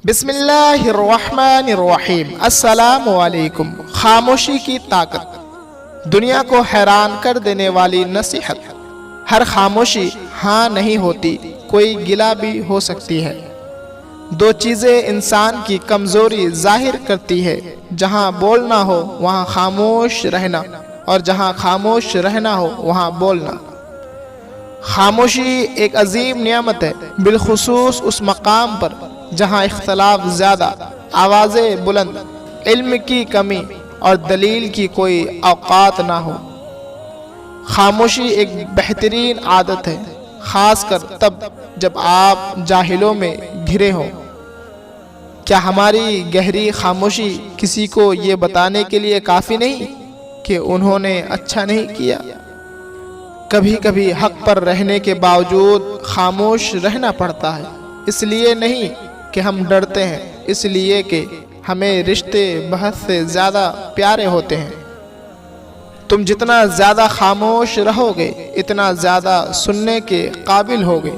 بسم اللہ الرحمن الرحیم۔ السلام علیکم۔ خاموشی کی طاقت، دنیا کو حیران کر دینے والی نصیحت۔ ہر خاموشی ہاں نہیں ہوتی، کوئی گلہ بھی ہو سکتی ہے۔ دو چیزیں انسان کی کمزوری ظاہر کرتی ہے، جہاں بولنا ہو وہاں خاموش رہنا، اور جہاں خاموش رہنا ہو وہاں بولنا۔ خاموشی ایک عظیم نعمت ہے، بالخصوص اس مقام پر جہاں اختلاف زیادہ، آوازیں بلند، علم کی کمی اور دلیل کی کوئی اوقات نہ ہو۔ خاموشی ایک بہترین عادت ہے، خاص کر تب جب آپ جاہلوں میں گھرے ہوں۔ کیا ہماری گہری خاموشی کسی کو یہ بتانے کے لیے کافی نہیں کہ انہوں نے اچھا نہیں کیا؟ کبھی کبھی حق پر رہنے کے باوجود خاموش رہنا پڑتا ہے، اس لیے نہیں کہ ہم ڈرتے ہیں، اس لیے کہ ہمیں رشتے بہت سے زیادہ پیارے ہوتے ہیں۔ تم جتنا زیادہ خاموش رہو گے اتنا زیادہ سننے کے قابل ہوگے۔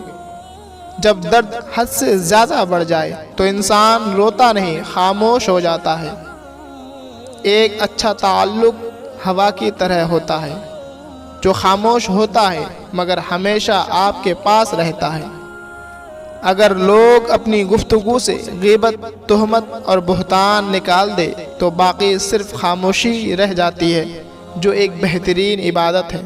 جب درد حد سے زیادہ بڑھ جائے تو انسان روتا نہیں، خاموش ہو جاتا ہے۔ ایک اچھا تعلق ہوا کی طرح ہوتا ہے، جو خاموش ہوتا ہے مگر ہمیشہ آپ کے پاس رہتا ہے۔ اگر لوگ اپنی گفتگو سے غیبت، تہمت اور بہتان نکال دے تو باقی صرف خاموشی رہ جاتی ہے، جو ایک بہترین عبادت ہے۔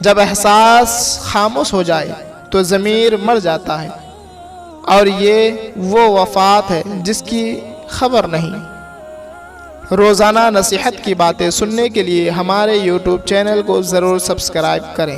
جب احساس خاموش ہو جائے تو ضمیر مر جاتا ہے، اور یہ وہ وفات ہے جس کی خبر نہیں۔ روزانہ نصیحت کی باتیں سننے کے لیے ہمارے YouTube چینل کو ضرور سبسکرائب کریں۔